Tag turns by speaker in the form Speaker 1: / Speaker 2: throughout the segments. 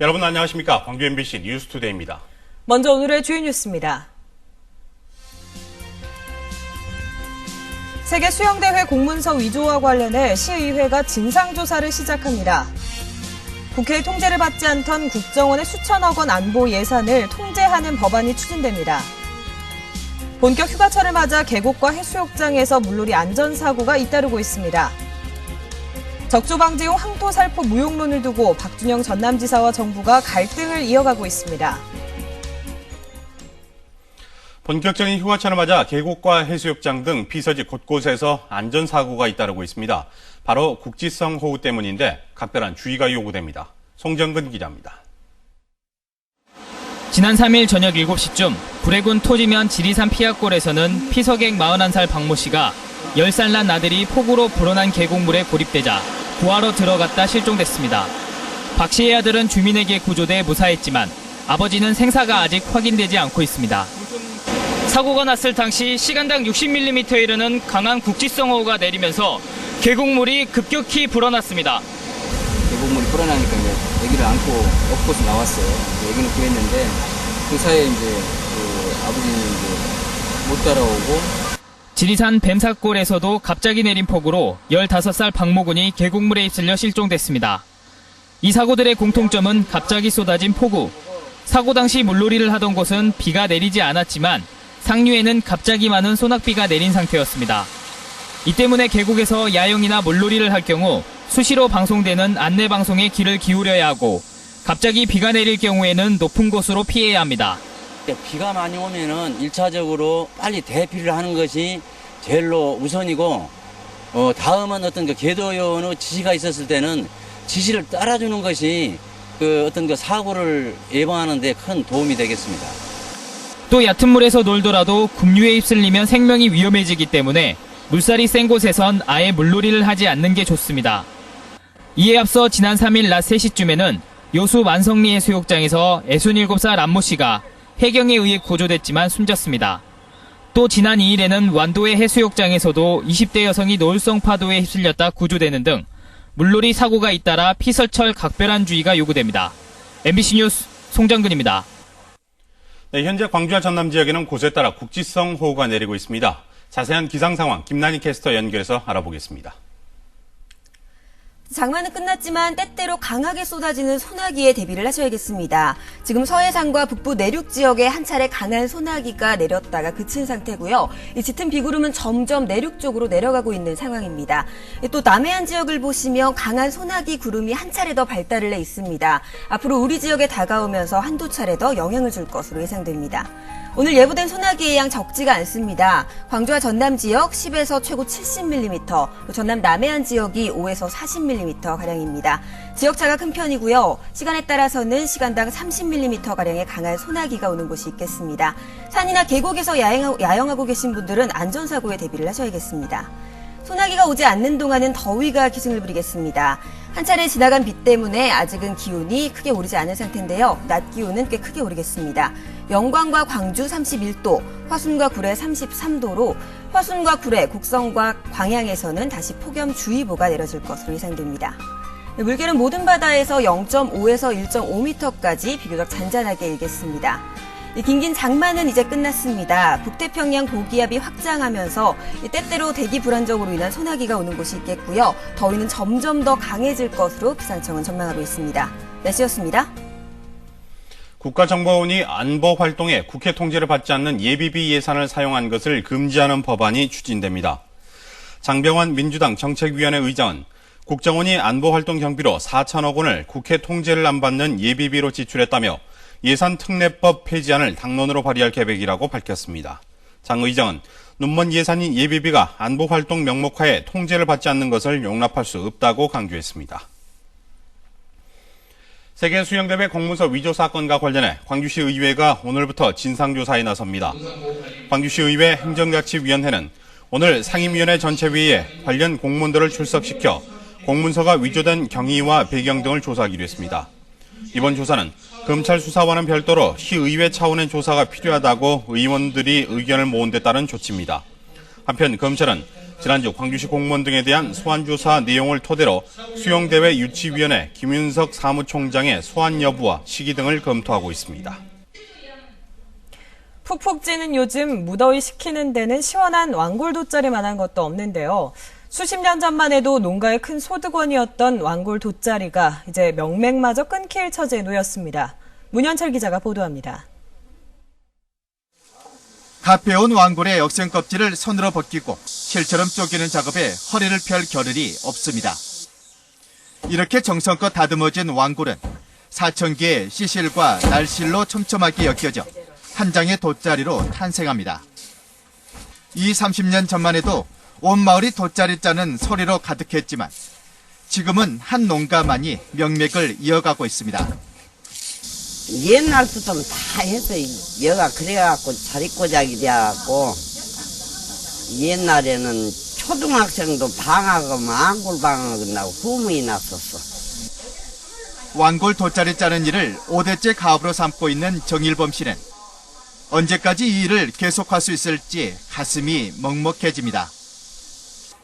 Speaker 1: 여러분 안녕하십니까? 광주 MBC 뉴스투데이입니다.
Speaker 2: 먼저 오늘의 주요 뉴스입니다. 세계 수영대회 공문서 위조와 관련해 시의회가 진상조사를 시작합니다. 국회의 통제를 받지 않던 국정원의 수천억 원 안보 예산을 통제하는 법안이 추진됩니다. 본격 휴가철을 맞아 계곡과 해수욕장에서 물놀이 안전사고가 잇따르고 있습니다. 적조방지용 항토살포 무용론을 두고 박준영 전남지사와 정부가 갈등을 이어가고 있습니다.
Speaker 1: 본격적인 휴가철을 맞아 계곡과 해수욕장 등 피서지 곳곳에서 안전사고가 잇따르고 있습니다. 바로 국지성 호우 때문인데 각별한 주의가 요구됩니다. 송정근 기자입니다.
Speaker 3: 지난 3일 저녁 7시쯤 구례군 토지면 지리산 피악골에서는 피서객 41살 박모 씨가 10살 난 아들이 폭우로 불어난 계곡물에 고립되자 구하러 들어갔다 실종됐습니다. 박 씨의 아들은 주민에게 구조돼 무사했지만 아버지는 생사가 아직 확인되지 않고 있습니다. 사고가 났을 당시 시간당 60mm에 이르는 강한 국지성 호우가 내리면서 계곡물이 급격히 불어났습니다.
Speaker 4: 계곡물이 불어나니까 이제 아기를 안고 엎고서 나왔어요. 아기는 구했는데 그 사이에 이제 아버지는 이제 못 따라오고.
Speaker 3: 지리산 뱀사골에서도 갑자기 내린 폭우로 15살 박모군이 계곡물에 휩쓸려 실종됐습니다. 이 사고들의 공통점은 갑자기 쏟아진 폭우. 사고 당시 물놀이를 하던 곳은 비가 내리지 않았지만 상류에는 갑자기 많은 소낙비가 내린 상태였습니다. 이 때문에 계곡에서 야영이나 물놀이를 할 경우 수시로 방송되는 안내방송에 귀를 기울여야 하고 갑자기 비가 내릴 경우에는 높은 곳으로 피해야 합니다.
Speaker 5: 비가 많이 오면은 1차적으로 빨리 대피를 하는 것이 제일로 우선이고, 다음은 어떤 그 궤도요원의 지시가 있었을 때는 지시를 따라주는 것이 어떤 그 사고를 예방하는 데 큰 도움이 되겠습니다.
Speaker 3: 또 얕은 물에서 놀더라도 급류에 휩쓸리면 생명이 위험해지기 때문에 물살이 센 곳에선 아예 물놀이를 하지 않는 게 좋습니다. 이에 앞서 지난 3일 낮 3시쯤에는 여수 만성리 해수욕장에서 67살 안모 씨가 해경에 의해 구조됐지만 숨졌습니다. 또 지난 2일에는 완도의 해수욕장에서도 20대 여성이 노을성 파도에 휩쓸렸다 구조되는 등 물놀이 사고가 잇따라 피서철 각별한 주의가 요구됩니다. MBC 뉴스 송정근입니다.
Speaker 1: 네, 현재 광주와 전남 지역에는 곳에 따라 국지성 호우가 내리고 있습니다. 자세한 기상 상황 김난희 캐스터 연결해서 알아보겠습니다.
Speaker 6: 장마는 끝났지만 때때로 강하게 쏟아지는 소나기에 대비를 하셔야겠습니다. 지금 서해상과 북부 내륙 지역에 한 차례 강한 소나기가 내렸다가 그친 상태고요. 이 짙은 비구름은 점점 내륙 쪽으로 내려가고 있는 상황입니다. 또 남해안 지역을 보시면 강한 소나기 구름이 한 차례 더 발달을 해 있습니다. 앞으로 우리 지역에 다가오면서 한두 차례 더 영향을 줄 것으로 예상됩니다. 오늘 예보된 소나기의 양 적지가 않습니다. 광주와 전남 지역 10에서 최고 70mm, 전남 남해안 지역이 5에서 40mm가량입니다. 지역차가 큰 편이고요. 시간에 따라서는 시간당 30mm가량의 강한 소나기가 오는 곳이 있겠습니다. 산이나 계곡에서 야영하고 계신 분들은 안전사고에 대비를 하셔야겠습니다. 소나기가 오지 않는 동안은 더위가 기승을 부리겠습니다. 한 차례 지나간 비 때문에 아직은 기온이 크게 오르지 않은 상태인데요. 낮 기온은 꽤 크게 오르겠습니다. 영광과 광주 31도, 화순과 구례 33도로 화순과 구례, 곡성과 광양에서는 다시 폭염주의보가 내려질 것으로 예상됩니다. 물결은 모든 바다에서 0.5에서 1.5m까지 비교적 잔잔하게 일겠습니다. 긴긴 장마는 이제 끝났습니다. 북태평양 고기압이 확장하면서 때때로 대기 불안정으로 인한 소나기가 오는 곳이 있겠고요. 더위는 점점 더 강해질 것으로 기상청은 전망하고 있습니다. 날씨였습니다.
Speaker 1: 국가정보원이 안보 활동에 국회 통제를 받지 않는 예비비 예산을 사용한 것을 금지하는 법안이 추진됩니다. 장병환 민주당 정책위원회 의장은 국정원이 안보활동 경비로 4천억 원을 국회 통제를 안 받는 예비비로 지출했다며 예산특례법 폐지안을 당론으로 발의할 계획이라고 밝혔습니다. 장 의장은 눈먼 예산인 예비비가 안보활동 명목하에 통제를 받지 않는 것을 용납할 수 없다고 강조했습니다. 세계수영대회 공문서 위조 사건과 관련해 광주시 의회가 오늘부터 진상조사에 나섭니다. 광주시 의회 행정자치위원회는 오늘 상임위원회 전체회의에 관련 공무원들을 출석시켜 공문서가 위조된 경위와 배경 등을 조사하기로 했습니다. 이번 조사는 검찰 수사와는 별도로 시의회 차원의 조사가 필요하다고 의원들이 의견을 모은 데 따른 조치입니다. 한편 검찰은 지난주 광주시 공무원 등에 대한 소환조사 내용을 토대로 수용대회 유치위원회 김윤석 사무총장의 소환 여부와 시기 등을 검토하고 있습니다.
Speaker 2: 푹푹 찌는 요즘 무더위 식히는 데는 시원한 완골 돗자리만한 것도 없는데요. 수십 년 전만 해도 농가의 큰 소득원이었던 완골 돗자리가 이제 명맥마저 끊길 처지에 놓였습니다. 문현철 기자가 보도합니다.
Speaker 7: 갓배운 완골의 억센 껍질을 손으로 벗기고 실처럼 쪼개는 작업에 허리를 펼 겨를이 없습니다. 이렇게 정성껏 다듬어진 완골은 4,000개의 시실과 날실로 촘촘하게 엮여져 한 장의 돗자리로 탄생합니다. 30년 전만 해도 온 마을이 돗자리 짜는 소리로 가득했지만 지금은 한 농가만이 명맥을 이어가고 있습니다.
Speaker 8: 옛날부터 다 해서 여가 그래갖고 자리꼬작이 돼갖고 옛날에는 초등학생도 방학하면 안골방학을 나고 후문이 났었어.
Speaker 7: 완골 돗자리 짜는 일을 5대째 가업으로 삼고 있는 정일범 씨는 언제까지 이 일을 계속할 수 있을지 가슴이 먹먹해집니다.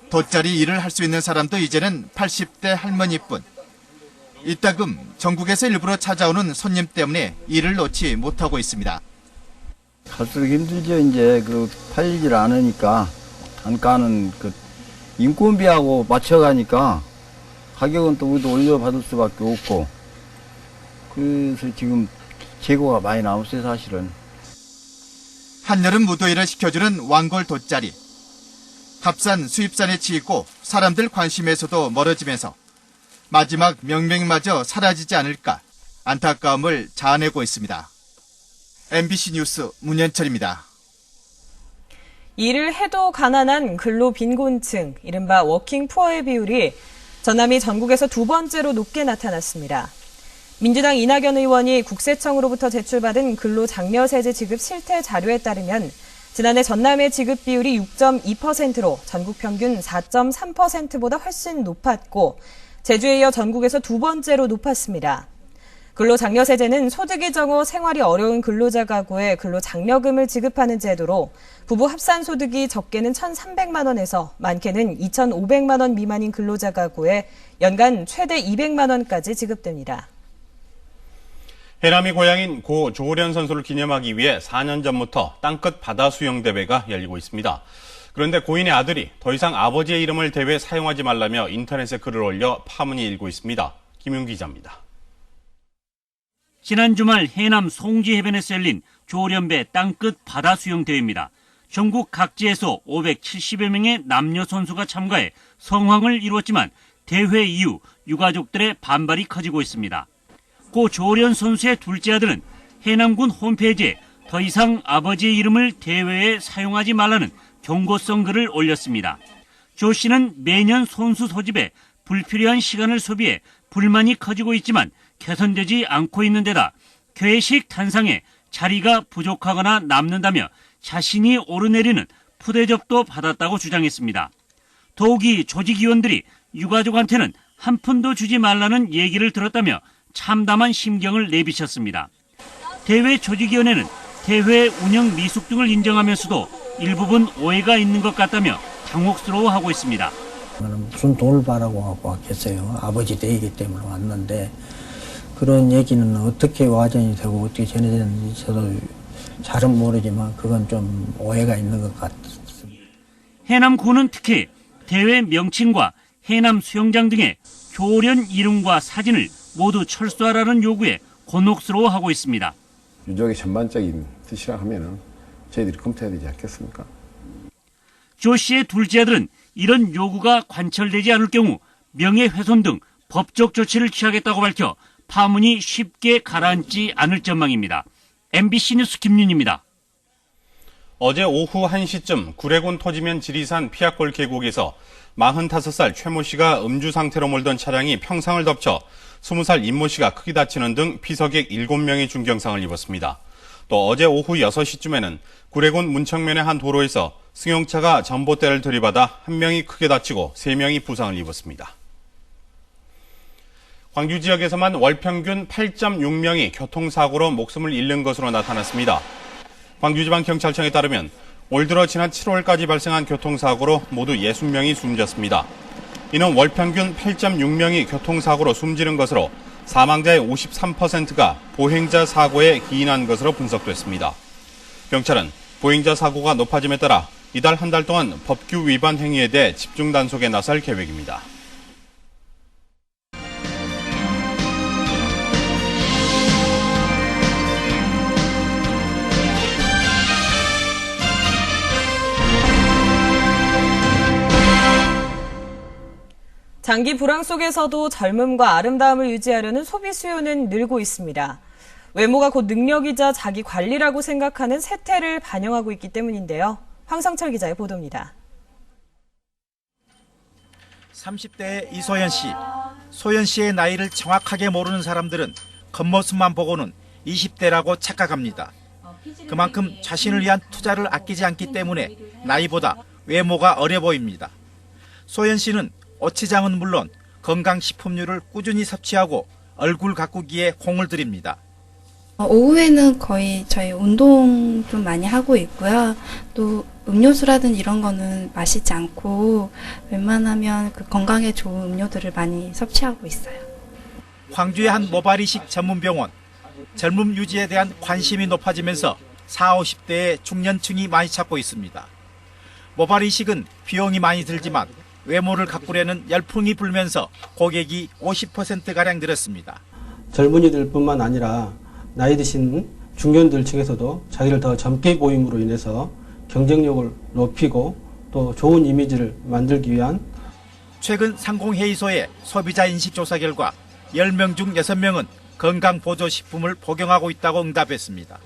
Speaker 7: 돗자리 일을 할 수 있는 사람도 이제는 80대 할머니뿐. 이따금 전국에서 일부러 찾아오는 손님 때문에 일을 놓지 못하고 있습니다.
Speaker 9: 갈수록 힘들죠. 이제 팔리질 않으니까 단가는 인건비하고 맞춰가니까 가격은 또 우리도 올려받을 수밖에 없고, 그래서 지금 재고가 많이 남았어요, 사실은.
Speaker 7: 한여름 무더위를 식혀주는 완골 돗자리. 값싼 수입산에 치이고 사람들 관심에서도 멀어지면서 마지막 명맥마저 사라지지 않을까 안타까움을 자아내고 있습니다. MBC 뉴스 문현철입니다.
Speaker 2: 일을 해도 가난한 근로 빈곤층, 이른바 워킹 푸어의 비율이 전남이 전국에서 두 번째로 높게 나타났습니다. 민주당 이낙연 의원이 국세청으로부터 제출받은 근로장려세제 지급 실태 자료에 따르면 지난해 전남의 지급 비율이 6.2%로 전국 평균 4.3%보다 훨씬 높았고 제주에 이어 전국에서 두 번째로 높았습니다. 근로장려세제는 소득이 적어 생활이 어려운 근로자 가구에 근로장려금을 지급하는 제도로 부부 합산 소득이 적게는 1,300만 원에서 많게는 2,500만 원 미만인 근로자 가구에 연간 최대 200만 원까지 지급됩니다.
Speaker 1: 해남이 고향인 고 조련 선수를 기념하기 위해 4년 전부터 땅끝 바다 수영 대회가 열리고 있습니다. 그런데 고인의 아들이 더 이상 아버지의 이름을 대회에 사용하지 말라며 인터넷에 글을 올려 파문이 일고 있습니다. 김윤 기자입니다.
Speaker 10: 지난 주말 해남 송지 해변에서 열린 조련배 땅끝 바다 수영 대회입니다. 전국 각지에서 570여 명의 남녀 선수가 참가해 성황을 이루었지만 대회 이후 유가족들의 반발이 커지고 있습니다. 고 조련 선수의 둘째 아들은 해남군 홈페이지에 더 이상 아버지의 이름을 대회에 사용하지 말라는 경고성 글을 올렸습니다. 조 씨는 매년 선수 소집에 불필요한 시간을 소비해 불만이 커지고 있지만 개선되지 않고 있는 데다 괴식 단상에 자리가 부족하거나 남는다며 자신이 오르내리는 푸대접도 받았다고 주장했습니다. 더욱이 조직위원들이 유가족한테는 한 푼도 주지 말라는 얘기를 들었다며 참담한 심경을 내비쳤습니다. 대회 조직위원회는 대회 운영 미숙 등을 인정하면서도 일부분 오해가 있는 것 같다며 당혹스러워하고 있습니다.
Speaker 11: 무슨 돈을 바라고 하고 왔겠어요. 아버지 댁이기 때문에 왔는데 그런 얘기는 어떻게 와전이 되고 어떻게 전해졌는지 저도 잘은 모르지만 그건 좀 오해가 있는 것 같습니다.
Speaker 10: 해남군은 특히 대회 명칭과 해남 수영장 등의 조련 이름과 사진을 모두 철수하라는 요구에 곤혹스러워하고 있습니다.
Speaker 12: 유족의 전반적인 뜻이라 하면은 저희들이 검토해야 되지 않겠습니까?
Speaker 10: 조 씨의 둘째 아들은 이런 요구가 관철되지 않을 경우 명예훼손 등 법적 조치를 취하겠다고 밝혀 파문이 쉽게 가라앉지 않을 전망입니다. MBC 뉴스 김윤입니다.
Speaker 1: 어제 오후 1시쯤 구례군 토지면 지리산 피악골 계곡에서 45살 최모 씨가 음주 상태로 몰던 차량이 평상을 덮쳐 20살 임모 씨가 크게 다치는 등 피서객 7명이 중경상을 입었습니다. 또 어제 오후 6시쯤에는 구례군 문청면의 한 도로에서 승용차가 전봇대를 들이받아 1명이 크게 다치고 3명이 부상을 입었습니다. 광주 지역에서만 월 평균 8.6명이 교통사고로 목숨을 잃는 것으로 나타났습니다. 광주지방경찰청에 따르면 올 들어 지난 7월까지 발생한 교통사고로 모두 60명이 숨졌습니다. 이는 월 평균 8.6명이 교통사고로 숨지는 것으로 사망자의 53%가 보행자 사고에 기인한 것으로 분석됐습니다. 경찰은 보행자 사고가 높아짐에 따라 이달 한 달 동안 법규 위반 행위에 대해 집중 단속에 나설 계획입니다.
Speaker 2: 장기 불황 속에서도 젊음과 아름다움을 유지하려는 소비 수요는 늘고 있습니다. 외모가 곧 능력이자 자기 관리라고 생각하는 세태를 반영하고 있기 때문인데요. 황성철 기자의 보도입니다.
Speaker 13: 30대의 이소연 씨. 소연 씨의 나이를 정확하게 모르는 사람들은 겉모습만 보고는 20대라고 착각합니다. 그만큼 자신을 위한 투자를 아끼지 않기 때문에 나이보다 외모가 어려 보입니다. 소연 씨는 어치장은 물론 건강식품류를 꾸준히 섭취하고 얼굴 가꾸기에 공을 들입니다.
Speaker 14: 오후에는 거의 저희 운동 좀 많이 하고 있고요. 또 음료수라든 이런 거는 마시지 않고 웬만하면 그 건강에 좋은 음료들을 많이 섭취하고 있어요.
Speaker 13: 광주의 한 모발이식 전문병원. 젊음 유지에 대한 관심이 높아지면서 40, 50대의 중년층이 많이 찾고 있습니다. 모발이식은 비용이 많이 들지만 외모를 가꾸려는 열풍이 불면서 고객이 50%가량 늘었습니다.
Speaker 15: 젊은이들뿐만 아니라 나이 드신 중년들 층에서도 자기를 더 젊게 보임으로 인해서 경쟁력을 높이고 또 좋은 이미지를 만들기 위한
Speaker 13: 최근 상공회의소의 소비자 인식조사 결과 10명 중 6명은 건강보조식품을 복용하고 있다고 응답했습니다.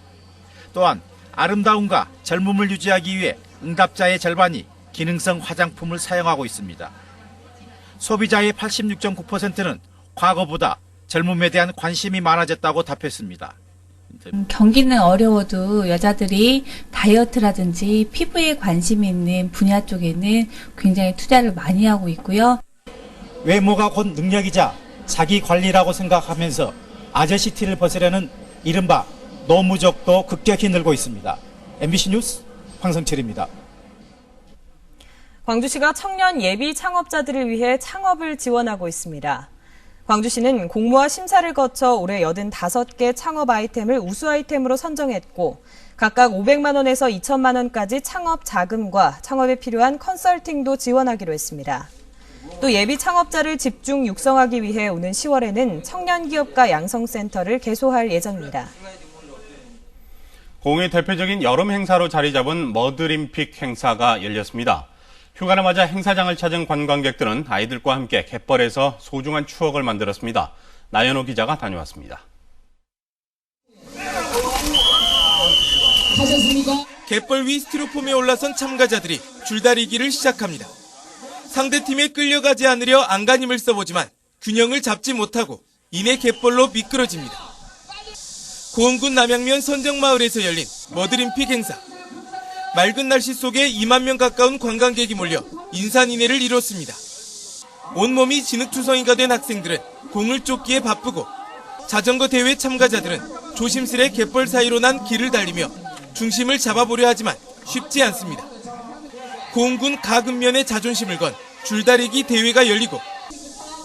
Speaker 13: 또한 아름다움과 젊음을 유지하기 위해 응답자의 절반이 기능성 화장품을 사용하고 있습니다. 소비자의 86.9%는 과거보다 젊음에 대한 관심이 많아졌다고 답했습니다.
Speaker 16: 경기는 어려워도 여자들이 다이어트라든지 피부에 관심이 있는 분야 쪽에는 굉장히 투자를 많이 하고 있고요.
Speaker 13: 외모가 곧 능력이자 자기 관리라고 생각하면서 아저씨 티를 벗으려는 이른바 노무족도 급격히 늘고 있습니다. MBC 뉴스 황성철입니다.
Speaker 2: 광주시가 청년 예비 창업자들을 위해 창업을 지원하고 있습니다. 광주시는 공모와 심사를 거쳐 올해 85개 창업 아이템을 우수 아이템으로 선정했고 각각 500만 원에서 2천만 원까지 창업 자금과 창업에 필요한 컨설팅도 지원하기로 했습니다. 또 예비 창업자를 집중 육성하기 위해 오는 10월에는 청년기업가 양성센터를 개소할 예정입니다.
Speaker 1: 공의 대표적인 여름 행사로 자리 잡은 머드림픽 행사가 열렸습니다. 휴가를 맞아 행사장을 찾은 관광객들은 아이들과 함께 갯벌에서 소중한 추억을 만들었습니다. 나연호 기자가 다녀왔습니다.
Speaker 17: 갯벌 위 스티로폼에 올라선 참가자들이 줄다리기를 시작합니다. 상대팀에 끌려가지 않으려 안간힘을 써보지만 균형을 잡지 못하고 이내 갯벌로 미끄러집니다. 고흥군 남양면 선정마을에서 열린 머드림픽 행사. 맑은 날씨 속에 2만 명 가까운 관광객이 몰려 인산인해를 이뤘습니다. 온몸이 진흙투성이가 된 학생들은 공을 쫓기에 바쁘고 자전거 대회 참가자들은 조심스레 갯벌 사이로 난 길을 달리며 중심을 잡아보려 하지만 쉽지 않습니다. 고흥군 가근면에 자존심을 건 줄다리기 대회가 열리고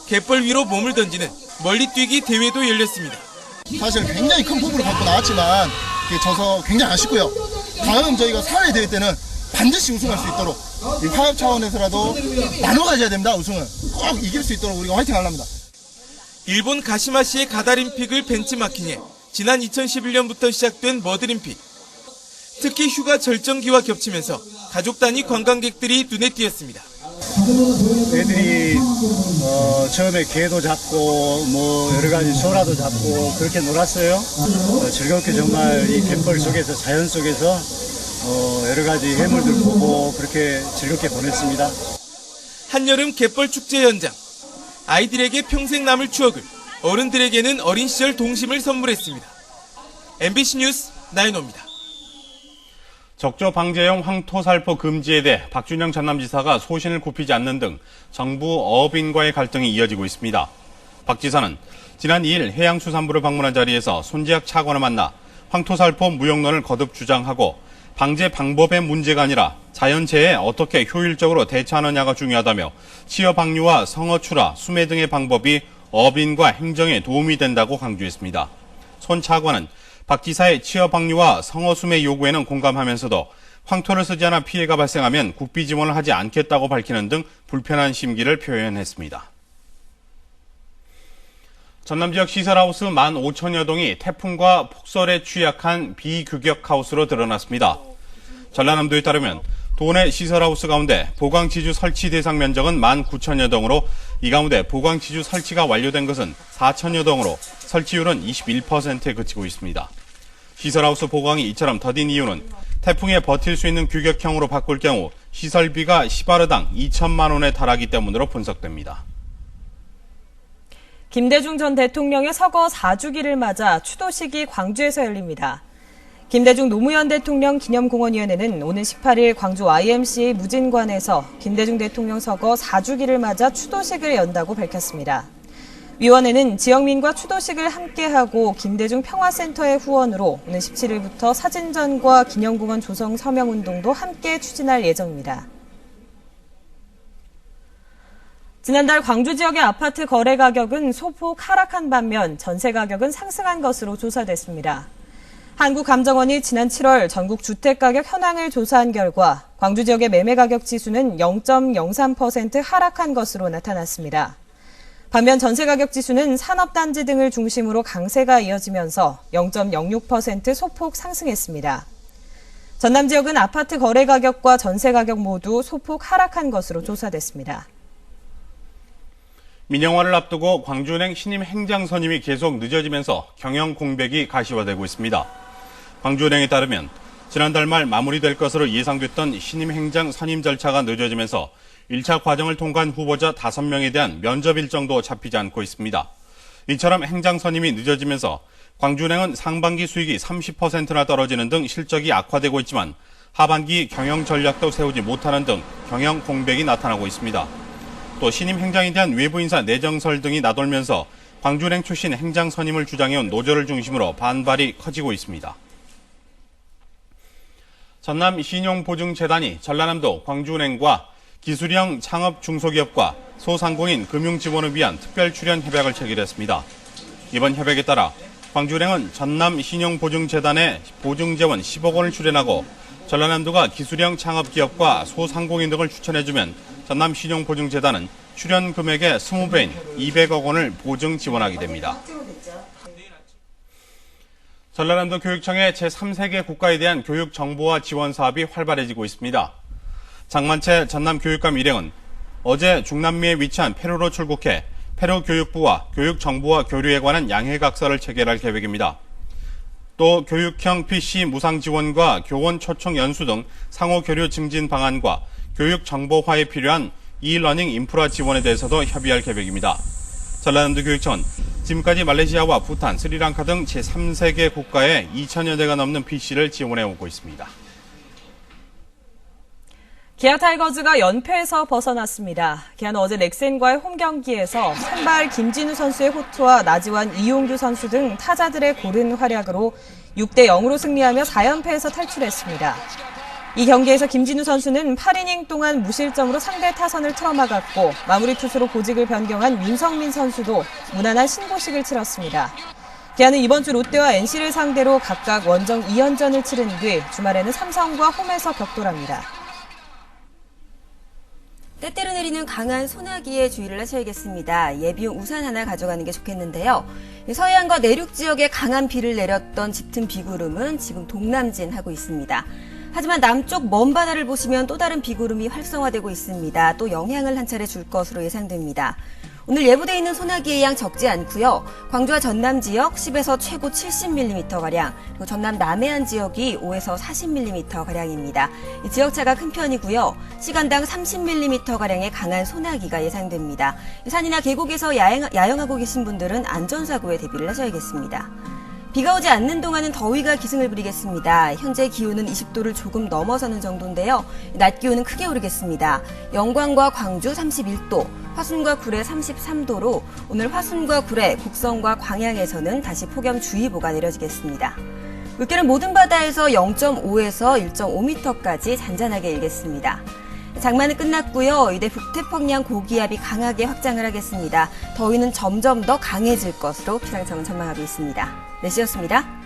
Speaker 17: 갯벌 위로 몸을 던지는 멀리뛰기 대회도 열렸습니다.
Speaker 18: 사실 굉장히 큰 포부를 갖고 나왔지만 져서 굉장히 아쉽고요. 다음 저희가 사회 대회 때는 반드시 우승할 수 있도록 이 화합 차원에서라도 나눠 가져야 됩니다. 우승을 꼭 이길 수 있도록 우리가 화이팅 하랍니다.
Speaker 17: 일본 가시마시의 가다림픽을 벤치마킹해 지난 2011년부터 시작된 머드림픽. 특히 휴가 절정기와 겹치면서 가족 단위 관광객들이 눈에 띄었습니다.
Speaker 19: 애들이 처음에 개도 잡고 뭐 여러 가지 소라도 잡고 그렇게 놀았어요. 즐겁게 정말 이 갯벌 속에서 자연 속에서 여러 가지 해물들 보고 그렇게 즐겁게 보냈습니다.
Speaker 17: 한여름 갯벌 축제 현장. 아이들에게 평생 남을 추억을, 어른들에게는 어린 시절 동심을 선물했습니다. MBC 뉴스 나인호입니다.
Speaker 1: 적조 방제용 황토살포 금지에 대해 박준영 전남지사가 소신을 굽히지 않는 등 정부 어업인과의 갈등이 이어지고 있습니다. 박 지사는 지난 2일 해양수산부를 방문한 자리에서 손재학 차관을 만나 황토살포 무용론을 거듭 주장하고 방제 방법의 문제가 아니라 자연재해에 어떻게 효율적으로 대처하느냐가 중요하다며 취업 방류와 성어 출하, 수매 등의 방법이 어업인과 행정에 도움이 된다고 강조했습니다. 손 차관은 박 지사의 취업 방류와 성어 수매 요구에는 공감하면서도 황토를 쓰지 않아 피해가 발생하면 국비 지원을 하지 않겠다고 밝히는 등 불편한 심기를 표현했습니다. 전남 지역 시설하우스 15,000여 동이 태풍과 폭설에 취약한 비규격 하우스로 드러났습니다. 전라남도에 따르면 도내 시설하우스 가운데 보강지주 설치 대상 면적은 19,000여 동으로 이 가운데 보강지주 설치가 완료된 것은 4,000여 동으로 설치율은 21%에 그치고 있습니다. 시설하우스 보강이 이처럼 더딘 이유는 태풍에 버틸 수 있는 규격형으로 바꿀 경우 시설비가 10아르당 2천만 원에 달하기 때문으로 분석됩니다.
Speaker 2: 김대중 전 대통령의 서거 4주기를 맞아 추도식이 광주에서 열립니다. 김대중 노무현 대통령 기념공원위원회는 오는 18일 광주 YMCA 무진관에서 김대중 대통령 서거 4주기를 맞아 추도식을 연다고 밝혔습니다. 위원회는 지역민과 추도식을 함께하고 김대중 평화센터의 후원으로 오는 17일부터 사진전과 기념공원 조성 서명운동도 함께 추진할 예정입니다. 지난달 광주 지역의 아파트 거래 가격은 소폭 하락한 반면 전세 가격은 상승한 것으로 조사됐습니다. 한국감정원이 지난 7월 전국 주택가격 현황을 조사한 결과 광주 지역의 매매가격 지수는 0.03% 하락한 것으로 나타났습니다. 반면 전세가격 지수는 산업단지 등을 중심으로 강세가 이어지면서 0.06% 소폭 상승했습니다. 전남 지역은 아파트 거래 가격과 전세 가격 모두 소폭 하락한 것으로 조사됐습니다.
Speaker 1: 민영화를 앞두고 광주은행 신임 행장 선임이 계속 늦어지면서 경영 공백이 가시화되고 있습니다. 광주은행에 따르면 지난달 말 마무리될 것으로 예상됐던 신임 행장 선임 절차가 늦어지면서 1차 과정을 통과한 후보자 5명에 대한 면접 일정도 잡히지 않고 있습니다. 이처럼 행장 선임이 늦어지면서 광주은행은 상반기 수익이 30%나 떨어지는 등 실적이 악화되고 있지만 하반기 경영 전략도 세우지 못하는 등 경영 공백이 나타나고 있습니다. 또 신임 행장에 대한 외부 인사 내정설 등이 나돌면서 광주은행 출신 행장 선임을 주장해온 노조를 중심으로 반발이 커지고 있습니다. 전남신용보증재단이 전라남도 광주은행과 기술형 창업 중소기업과 소상공인 금융지원을 위한 특별 출연 협약을 체결했습니다. 이번 협약에 따라 광주은행은 전남신용보증재단에 보증재원 10억 원을 출연하고 전라남도가 기술형 창업기업과 소상공인 등을 추천해주면 전남신용보증재단은 출연 금액의 20배인 200억 원을 보증 지원하게 됩니다. 전라남도 교육청의 제3세계 국가에 대한 교육 정보화 지원 사업이 활발해지고 있습니다. 장만채 전남교육감 일행은 어제 중남미에 위치한 페루로 출국해 페루 교육부와 교육 정보화 교류에 관한 양해각서를 체결할 계획입니다. 또 교육형 PC 무상 지원과 교원 초청 연수 등 상호 교류 증진 방안과 교육 정보화에 필요한 e-러닝 인프라 지원에 대해서도 협의할 계획입니다. 전라남도 교육청은 지금까지 말레이시아와 부탄, 스리랑카 등 제3세계 국가에 2천여 대가 넘는 PC를 지원해오고 있습니다.
Speaker 2: 기아 타이거즈가 연패에서 벗어났습니다. 기아는 어제 넥센과의 홈 경기에서 선발 김진우 선수의 호투와 나지완, 이용규 선수 등 타자들의 고른 활약으로 6대0으로 승리하며 4연패에서 탈출했습니다. 이 경기에서 김진우 선수는 8이닝 동안 무실점으로 상대 타선을 틀어막았고 마무리 투수로 보직을 변경한 윤성민 선수도 무난한 신고식을 치렀습니다. 기아는 이번 주 롯데와 NC를 상대로 각각 원정 2연전을 치른 뒤 주말에는 삼성과 홈에서 격돌합니다.
Speaker 6: 때때로 내리는 강한 소나기에 주의를 하셔야겠습니다. 예비용 우산 하나 가져가는 게 좋겠는데요. 서해안과 내륙 지역에 강한 비를 내렸던 짙은 비구름은 지금 동남진하고 있습니다. 하지만 남쪽 먼 바다를 보시면 또 다른 비구름이 활성화되고 있습니다. 또 영향을 한 차례 줄 것으로 예상됩니다. 오늘 예보되어 있는 소나기의 양 적지 않고요. 광주와 전남 지역 10에서 최고 70mm가량, 그리고 전남 남해안 지역이 5에서 40mm가량입니다. 이 지역차가 큰 편이고요. 시간당 30mm가량의 강한 소나기가 예상됩니다. 산이나 계곡에서 야영하고 계신 분들은 안전사고에 대비를 하셔야겠습니다. 비가 오지 않는 동안은 더위가 기승을 부리겠습니다. 현재 기온은 20도를 조금 넘어서는 정도인데요. 낮 기온은 크게 오르겠습니다. 영광과 광주 31도, 화순과 구례 33도로 오늘 화순과 구례, 곡성과 광양에서는 다시 폭염주의보가 내려지겠습니다. 물결은 모든 바다에서 0.5에서 1.5m까지 잔잔하게 일겠습니다. 장마는 끝났고요. 이제 북태평양 고기압이 강하게 확장을 하겠습니다. 더위는 점점 더 강해질 것으로 기상청은 전망하고 있습니다. 내시였습니다.